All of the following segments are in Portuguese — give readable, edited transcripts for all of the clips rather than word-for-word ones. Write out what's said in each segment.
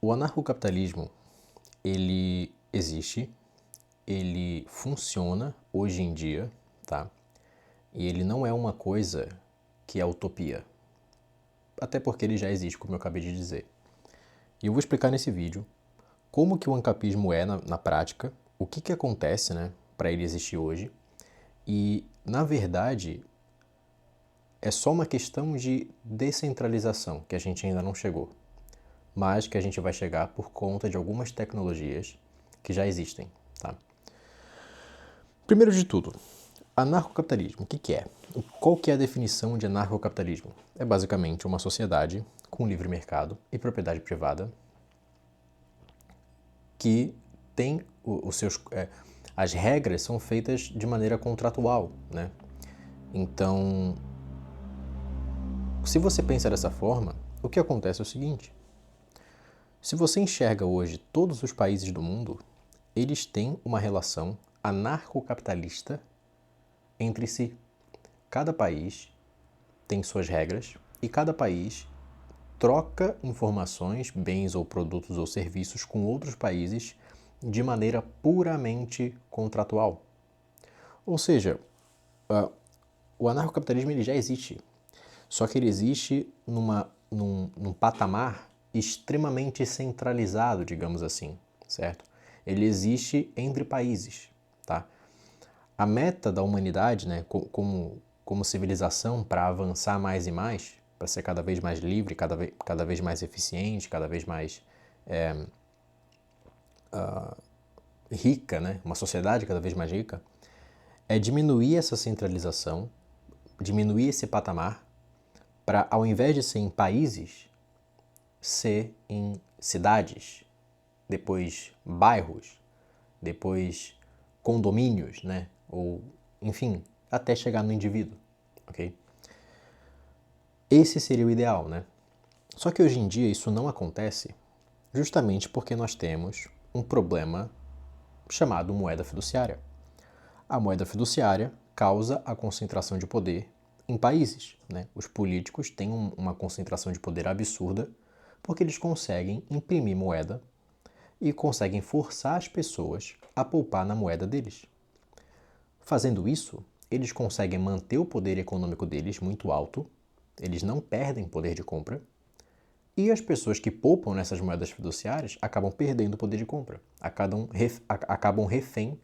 O anarcocapitalismo, ele existe, ele funciona hoje em dia, tá? E ele não é uma coisa que é utopia. Até porque ele já existe, como eu acabei de dizer. E eu vou explicar nesse vídeo como que o ancapismo é na prática, o que acontece, né, para ele existir hoje. E, na verdade, é só uma questão de descentralização que a gente ainda não chegou, mas que a gente vai chegar por conta de algumas tecnologias que já existem, tá? Primeiro de tudo, anarcocapitalismo, o que é? Qual que é a definição de anarcocapitalismo? É basicamente uma sociedade com livre mercado e propriedade privada que tem os seus... as regras são feitas de maneira contratual, né? Então, se você pensa dessa forma, o que acontece é o seguinte: se você enxerga hoje todos os países do mundo, eles têm uma relação anarcocapitalista entre si. Cada país tem suas regras e cada país troca informações, bens ou produtos ou serviços com outros países de maneira puramente contratual. Ou seja, o anarcocapitalismo ele já existe, só que ele existe num patamar extremamente centralizado, digamos assim, certo? Ele existe entre países, tá? A meta da humanidade, né, como civilização, para avançar mais e mais, para ser cada vez mais livre, cada vez mais eficiente, cada vez mais rica, né, uma sociedade cada vez mais rica, é diminuir essa centralização, diminuir esse patamar, para, ao invés de ser em países, ser em cidades, depois bairros, depois condomínios, né? Ou, enfim, até chegar no indivíduo, ok? Esse seria o ideal, né? Só que hoje em dia isso não acontece justamente porque nós temos um problema chamado moeda fiduciária. A moeda fiduciária causa a concentração de poder em países, né? Os políticos têm uma concentração de poder absurda porque eles conseguem imprimir moeda e conseguem forçar as pessoas a poupar na moeda deles. Fazendo isso, eles conseguem manter o poder econômico deles muito alto, eles não perdem poder de compra, e as pessoas que poupam nessas moedas fiduciárias acabam perdendo o poder de compra, acabam refém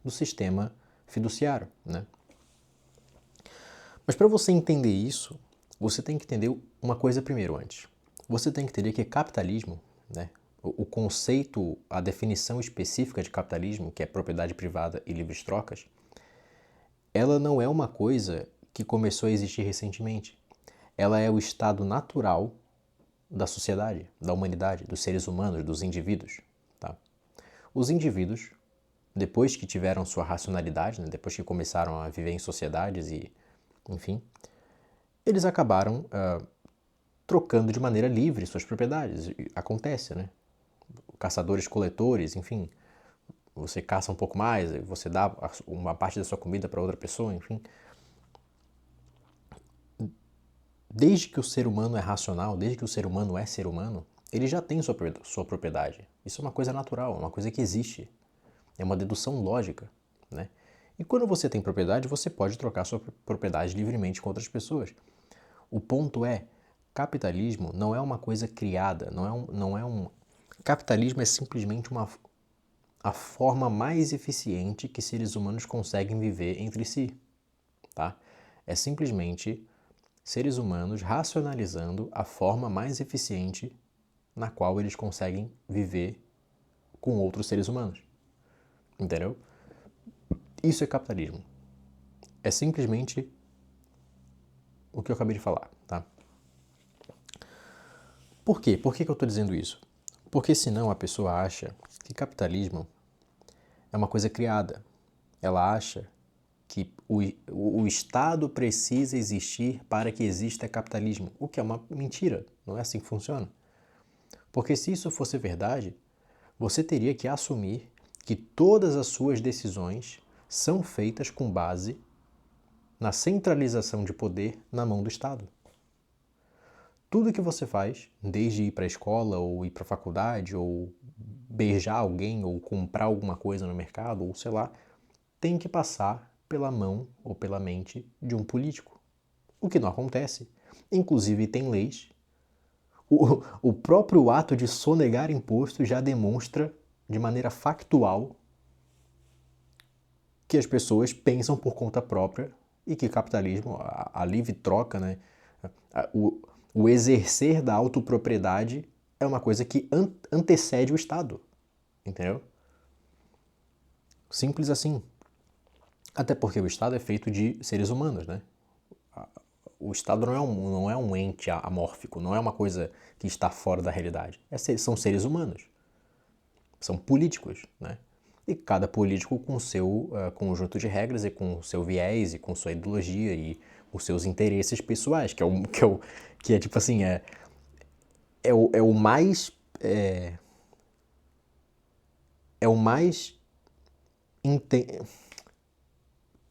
do sistema fiduciário, né? Mas para você entender isso, você tem que entender uma coisa primeiro antes. Você tem que entender que capitalismo, né, o conceito, a definição específica de capitalismo, que é propriedade privada e livres trocas, ela não é uma coisa que começou a existir recentemente. Ela é o estado natural da sociedade, da humanidade, dos seres humanos, dos indivíduos. Tá? Os indivíduos, depois que tiveram sua racionalidade, né, depois que começaram a viver em sociedades e, enfim, eles acabaram trocando de maneira livre suas propriedades. Acontece, né? Caçadores-coletores, enfim, você caça um pouco mais, você dá uma parte da sua comida para outra pessoa, enfim. Desde que o ser humano é racional, desde que o ser humano é ser humano, ele já tem sua propriedade. Isso é uma coisa natural, é uma coisa que existe. É uma dedução lógica, né? E quando você tem propriedade, você pode trocar sua propriedade livremente com outras pessoas. O ponto é, capitalismo não é uma coisa criada, capitalismo é simplesmente a forma mais eficiente que seres humanos conseguem viver entre si, tá? É simplesmente seres humanos racionalizando a forma mais eficiente na qual eles conseguem viver com outros seres humanos. Entendeu? Isso é capitalismo. É simplesmente o que eu acabei de falar, tá? Por quê? Por que eu estou dizendo isso? Porque senão a pessoa acha que capitalismo é uma coisa criada. Ela acha que o Estado precisa existir para que exista capitalismo, o que é uma mentira, não é assim que funciona. Porque se isso fosse verdade, você teria que assumir que todas as suas decisões são feitas com base na centralização de poder na mão do Estado. tudo que você faz, desde ir para a escola, ou ir para a faculdade, ou beijar alguém, ou comprar alguma coisa no mercado, ou sei lá, tem que passar pela mão ou pela mente de um político. O que não acontece. Inclusive tem leis. O próprio ato de sonegar imposto já demonstra de maneira factual que as pessoas pensam por conta própria e que capitalismo, a livre troca, né, o exercer da autopropriedade é uma coisa que antecede o Estado, entendeu? Simples assim. Até porque o Estado é feito de seres humanos, né? O Estado não é um ente amórfico, não é uma coisa que está fora da realidade. São seres humanos, são políticos, né? E cada político com seu conjunto de regras e com seu viés e com sua ideologia e os seus interesses pessoais, que é tipo assim, é o mais é o mais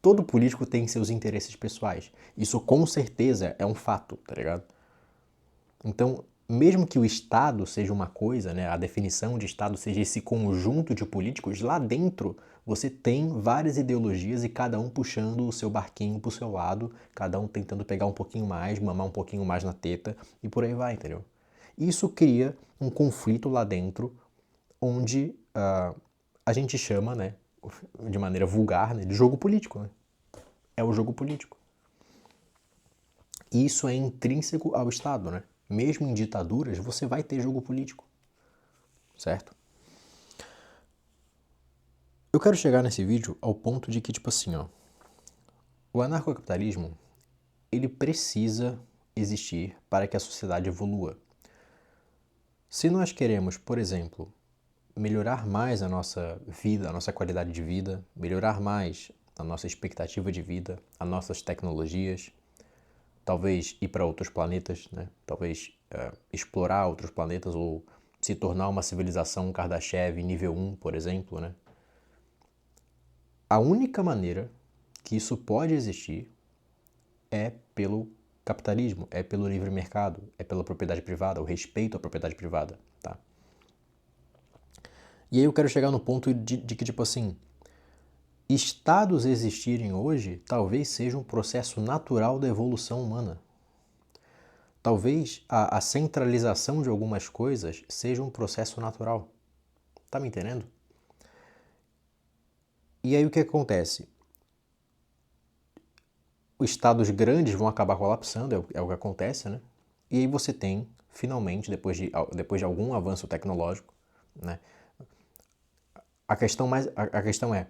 todo político tem seus interesses pessoais. Isso com certeza é um fato, tá ligado? Então, mesmo que o Estado seja uma coisa, né, a definição de Estado seja esse conjunto de políticos, lá dentro você tem várias ideologias e cada um puxando o seu barquinho pro seu lado, cada um tentando pegar um pouquinho mais, mamar um pouquinho mais na teta e por aí vai, entendeu? Isso cria um conflito lá dentro onde a gente chama, né, de maneira vulgar, né, de jogo político, né? É o jogo político. Isso é intrínseco ao Estado, né? Mesmo em ditaduras, você vai ter jogo político, certo? Eu quero chegar nesse vídeo ao ponto de que, tipo assim, ó, o anarcocapitalismo, ele precisa existir para que a sociedade evolua. Se nós queremos, por exemplo, melhorar mais a nossa vida, a nossa qualidade de vida, melhorar mais a nossa expectativa de vida, as nossas tecnologias, talvez ir para outros planetas, né? Talvez explorar outros planetas ou se tornar uma civilização Kardashev nível 1, por exemplo, né? A única maneira que isso pode existir é pelo capitalismo, é pelo livre mercado, é pela propriedade privada, o respeito à propriedade privada, tá? E aí eu quero chegar no ponto de que, tipo assim, estados existirem hoje talvez seja um processo natural da evolução humana. Talvez a centralização de algumas coisas seja um processo natural. Tá me entendendo? E aí o que acontece? Os estados grandes vão acabar colapsando, é o que acontece, né? E aí você tem, finalmente, depois de algum avanço tecnológico, né? A questão é,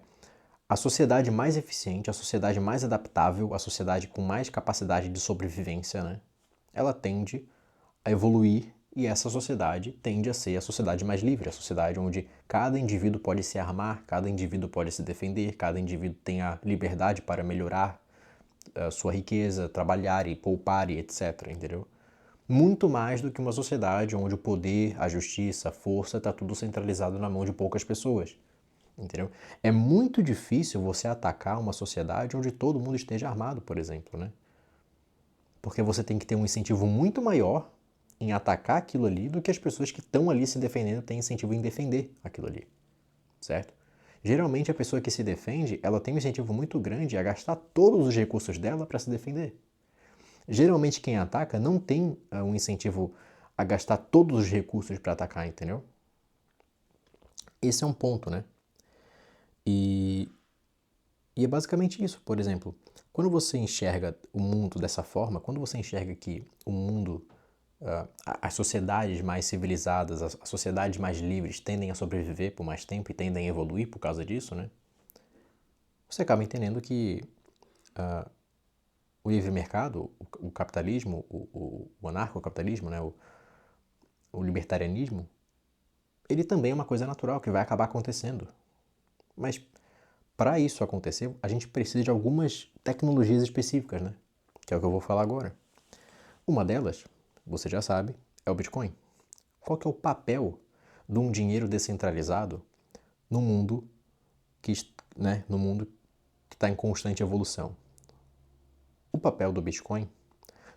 a sociedade mais eficiente, a sociedade mais adaptável, a sociedade com mais capacidade de sobrevivência, né? Ela tende a evoluir e essa sociedade tende a ser a sociedade mais livre, a sociedade onde cada indivíduo pode se armar, cada indivíduo pode se defender, cada indivíduo tem a liberdade para melhorar a sua riqueza, trabalhar e poupar e etc, entendeu? Muito mais do que uma sociedade onde o poder, a justiça, a força está tudo centralizado na mão de poucas pessoas, entendeu? É muito difícil você atacar uma sociedade onde todo mundo esteja armado, por exemplo, né? Porque você tem que ter um incentivo muito maior em atacar aquilo ali do que as pessoas que estão ali se defendendo têm incentivo em defender aquilo ali, certo? Geralmente a pessoa que se defende, ela tem um incentivo muito grande a gastar todos os recursos dela para se defender. Geralmente quem ataca não tem um incentivo a gastar todos os recursos para atacar, entendeu? Esse é um ponto, né? E é basicamente isso, por exemplo, quando você enxerga o mundo dessa forma, quando você enxerga que o mundo, as sociedades mais civilizadas, as sociedades mais livres tendem a sobreviver por mais tempo e tendem a evoluir por causa disso, né? Você acaba entendendo que o livre mercado, o capitalismo, o anarcocapitalismo, né? O libertarianismo, ele também é uma coisa natural que vai acabar acontecendo. Mas para isso acontecer, a gente precisa de algumas tecnologias específicas, né? Que é o que eu vou falar agora. Uma delas, você já sabe, é o Bitcoin. Qual que é o papel de um dinheiro descentralizado no mundo que, né, no mundo que está em constante evolução? O papel do Bitcoin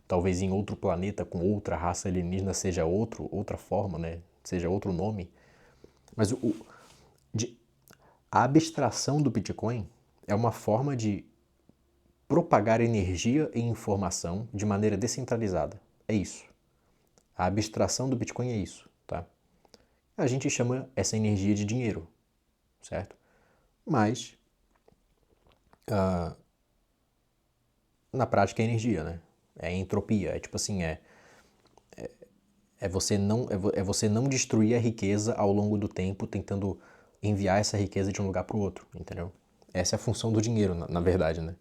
talvez em outro planeta com outra raça alienígena seja outra forma, né? Seja outro nome. Mas a abstração do Bitcoin é uma forma de propagar energia e informação de maneira descentralizada. É isso. A abstração do Bitcoin é isso, tá? A gente chama essa energia de dinheiro, certo? Mas, na prática é energia, né? É entropia, é tipo assim, é você não destruir a riqueza ao longo do tempo tentando enviar essa riqueza de um lugar para o outro, entendeu? Essa é a função do dinheiro, na verdade, né?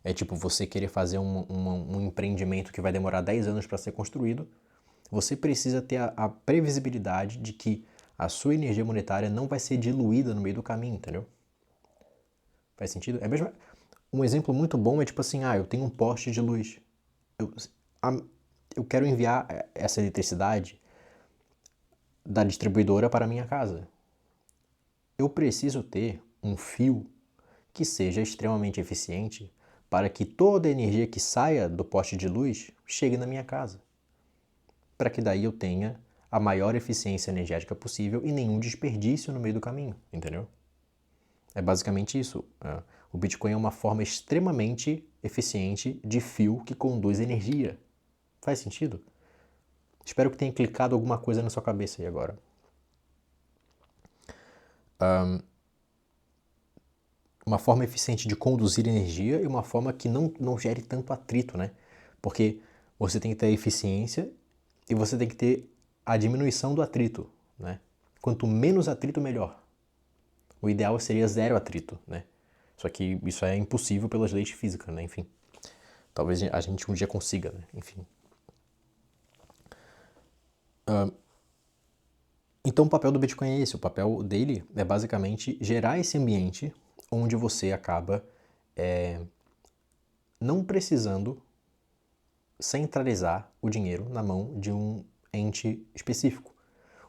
É tipo você querer fazer um empreendimento que vai demorar 10 anos para ser construído, você precisa ter a previsibilidade de que a sua energia monetária não vai ser diluída no meio do caminho, entendeu? Faz sentido? É mesmo. Um exemplo muito bom é tipo assim, eu tenho um poste de luz. Eu, eu quero enviar essa eletricidade da distribuidora para a minha casa. Eu preciso ter um fio que seja extremamente eficiente para que toda a energia que saia do poste de luz chegue na minha casa. Para que daí eu tenha a maior eficiência energética possível e nenhum desperdício no meio do caminho, entendeu? É basicamente isso. O Bitcoin é uma forma extremamente eficiente de fio que conduz energia. Faz sentido? Espero que tenha clicado alguma coisa na sua cabeça aí agora. Uma forma eficiente de conduzir energia e uma forma que não gere tanto atrito, né? Porque você tem que ter eficiência e você tem que ter a diminuição do atrito, né? Quanto menos atrito, melhor. O ideal seria zero atrito, né? Só que isso é impossível pelas leis de física, né? Enfim. Talvez a gente um dia consiga, né? Enfim. Então o papel do Bitcoin é esse. O papel dele é basicamente gerar esse ambiente onde você acaba não precisando centralizar o dinheiro na mão de um ente específico.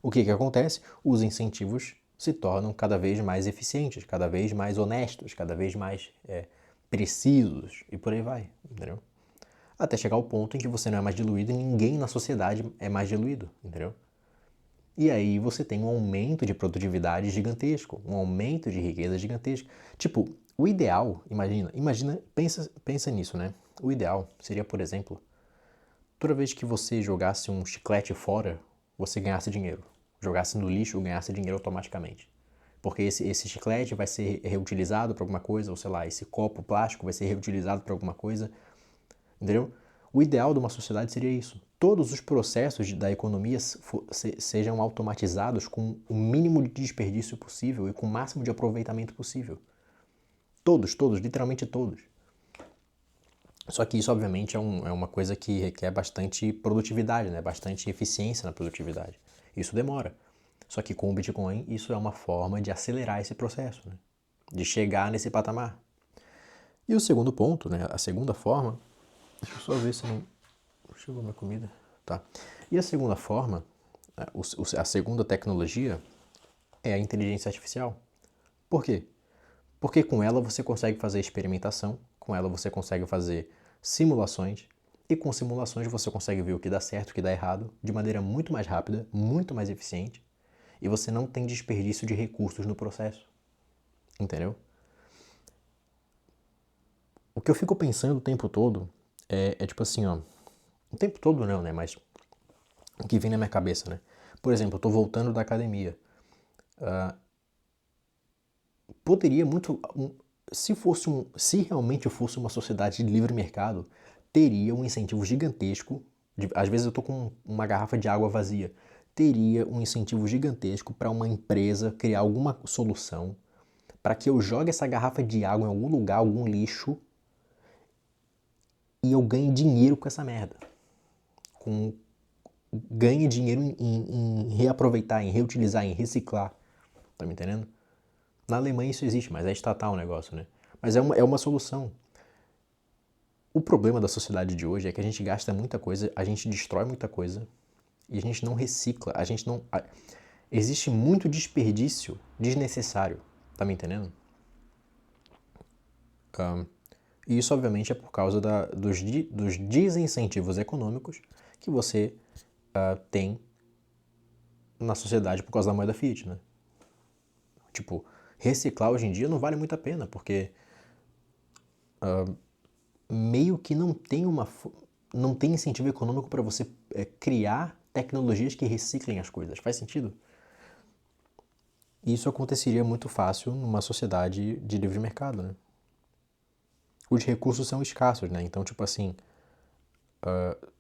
O que acontece? Os incentivos se tornam cada vez mais eficientes, cada vez mais honestos, cada vez mais precisos e por aí vai, entendeu? Até chegar ao ponto em que você não é mais diluído e ninguém na sociedade é mais diluído, entendeu? E aí você tem um aumento de produtividade gigantesco, um aumento de riqueza gigantesco. Tipo, o ideal, pensa nisso, né? O ideal seria, por exemplo, toda vez que você jogasse um chiclete fora, você ganhasse dinheiro. Jogasse no lixo, ganhasse dinheiro automaticamente. Porque esse chiclete vai ser reutilizado para alguma coisa, ou sei lá, esse copo plástico vai ser reutilizado para alguma coisa, entendeu? O ideal de uma sociedade seria isso. Todos os processos da economia sejam automatizados com o mínimo de desperdício possível e com o máximo de aproveitamento possível. Todos, literalmente todos. Só que isso, obviamente, é uma coisa que requer bastante produtividade, né? Bastante eficiência na produtividade. Isso demora. Só que com o Bitcoin, isso é uma forma de acelerar esse processo, né? De chegar nesse patamar. E o segundo ponto, né? A segunda forma... Deixa eu só ver se não... Chegou minha comida? Tá. E a segunda forma, a segunda tecnologia é a inteligência artificial. Por quê? Porque com ela você consegue fazer experimentação, com ela você consegue fazer simulações, e com simulações você consegue ver o que dá certo, o que dá errado, de maneira muito mais rápida, muito mais eficiente, e você não tem desperdício de recursos no processo. Entendeu? O que eu fico pensando o tempo todo é tipo assim, ó. O tempo todo não, né? Mas o que vem na minha cabeça, né? Por exemplo, eu tô voltando da academia. Poderia muito... se realmente fosse uma sociedade de livre mercado, teria um incentivo gigantesco. Às vezes eu tô com uma garrafa de água vazia. Teria um incentivo gigantesco para uma empresa criar alguma solução para que eu jogue essa garrafa de água em algum lugar, algum lixo, e eu ganhe dinheiro com essa merda. Ganhe dinheiro em reaproveitar, em reutilizar, em reciclar. Tá me entendendo? Na Alemanha isso existe, mas é estatal o negócio, né? Mas é uma solução. O problema da sociedade de hoje é que a gente gasta muita coisa, a gente destrói muita coisa e a gente não recicla, a gente não... Existe muito desperdício desnecessário, tá me entendendo? E isso, obviamente, é por causa dos desincentivos econômicos que você tem na sociedade por causa da moeda fiat, né? Tipo, reciclar hoje em dia não vale muito a pena, porque meio que não tem incentivo econômico para você criar tecnologias que reciclem as coisas. Faz sentido? Isso aconteceria muito fácil numa sociedade de livre mercado, né? Os recursos são escassos, né? Então, tipo assim,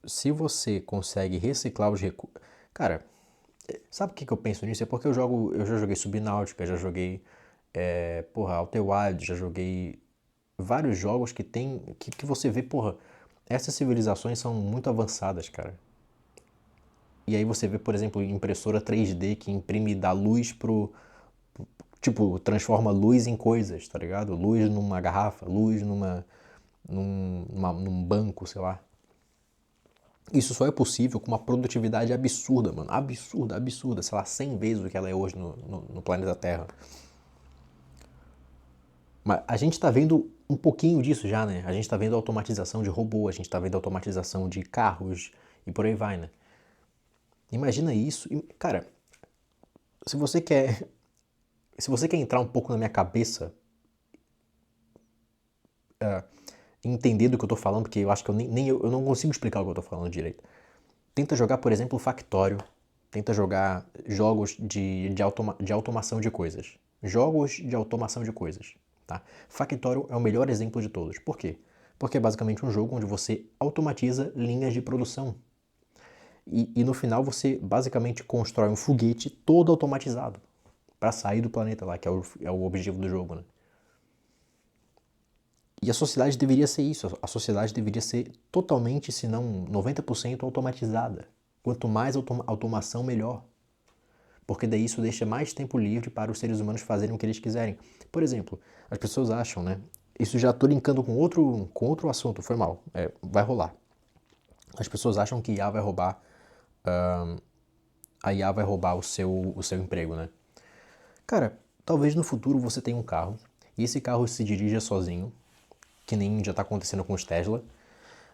se você consegue reciclar os recursos... Cara, sabe o que eu penso nisso? É porque eu já joguei Subnáutica, já joguei, Outer Wilds, já joguei vários jogos que você vê, essas civilizações são muito avançadas, cara. E aí você vê, por exemplo, impressora 3D que imprime da luz tipo, transforma luz em coisas, tá ligado? Luz numa garrafa, luz num banco, sei lá. Isso só é possível com uma produtividade absurda, mano. Absurda, absurda. Sei lá, 100 vezes o que ela é hoje no planeta Terra. Mas a gente tá vendo um pouquinho disso já, né? A gente tá vendo automatização de robô, a gente tá vendo automatização de carros e por aí vai, né? Imagina isso. Cara, se você quer entrar um pouco na minha cabeça, entender do que eu tô falando, porque eu acho que eu não consigo explicar o que eu tô falando direito. Tenta jogar, por exemplo, Factório. Tenta jogar jogos de automação de coisas. Jogos de automação de coisas. Tá? Factório é o melhor exemplo de todos. Por quê? Porque é basicamente um jogo onde você automatiza linhas de produção. E no final você basicamente constrói um foguete todo automatizado para sair do planeta lá, que é o objetivo do jogo, né? E a sociedade deveria ser isso. A sociedade deveria ser totalmente, se não 90% automatizada. Quanto mais automação, melhor. Porque daí isso deixa mais tempo livre para os seres humanos fazerem o que eles quiserem. Por exemplo, as pessoas acham, né? Isso já estou linkando com outro assunto, foi mal. Vai rolar. As pessoas acham que a IA vai roubar o seu emprego, né? Cara, talvez no futuro você tenha um carro e esse carro se dirija sozinho, que nem já está acontecendo com os Tesla,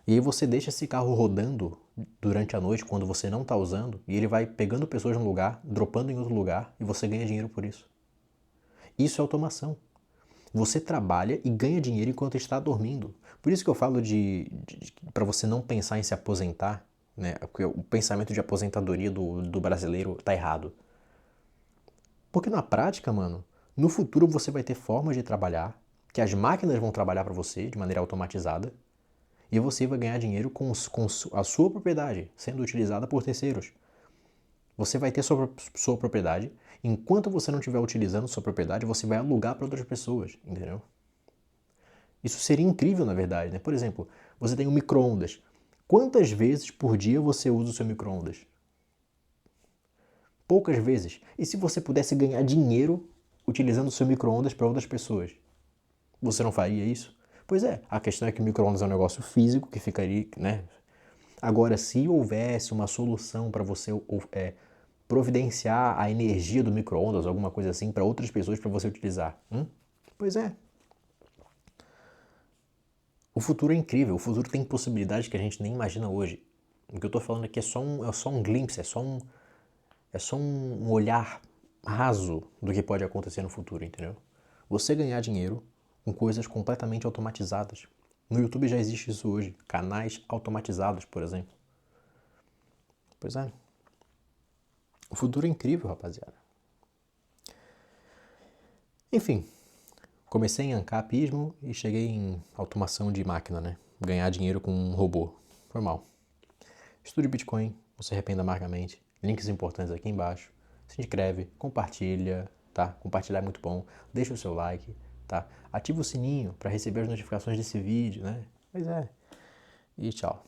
e aí você deixa esse carro rodando durante a noite quando você não está usando e ele vai pegando pessoas num lugar, dropando em outro lugar e você ganha dinheiro por isso. Isso é automação. Você trabalha e ganha dinheiro enquanto está dormindo. Por isso que eu falo para você não pensar em se aposentar, né? Porque o pensamento de aposentadoria do brasileiro tá errado. Porque na prática, mano, no futuro você vai ter formas de trabalhar, que as máquinas vão trabalhar para você de maneira automatizada, e você vai ganhar dinheiro com a sua propriedade sendo utilizada por terceiros. Você vai ter sua propriedade, enquanto você não estiver utilizando sua propriedade, você vai alugar para outras pessoas, entendeu? Isso seria incrível, na verdade, né? Por exemplo, você tem um micro-ondas. Quantas vezes por dia você usa o seu micro-ondas? Poucas vezes. E se você pudesse ganhar dinheiro utilizando o seu micro-ondas para outras pessoas? Você não faria isso? Pois é, a questão é que o micro-ondas é um negócio físico que ficaria, né? Agora, se houvesse uma solução para você providenciar a energia do micro-ondas, alguma coisa assim, para outras pessoas para você utilizar, pois é. O futuro é incrível, o futuro tem possibilidades que a gente nem imagina hoje. O que eu estou falando aqui é só um glimpse, é só um olhar raso do que pode acontecer no futuro, entendeu? Você ganhar dinheiro com coisas completamente automatizadas. No YouTube já existe isso hoje, canais automatizados, por exemplo. Pois é. O futuro é incrível, rapaziada. Enfim, comecei em ancapismo e cheguei em automação de máquina, né? Ganhar dinheiro com um robô. Foi mal. Estude Bitcoin, não se arrependa amargamente. Links importantes aqui embaixo. Se inscreve, compartilha, tá? Compartilhar é muito bom. Deixa o seu like, tá? Ativa o sininho para receber as notificações desse vídeo, né? Pois é. E tchau.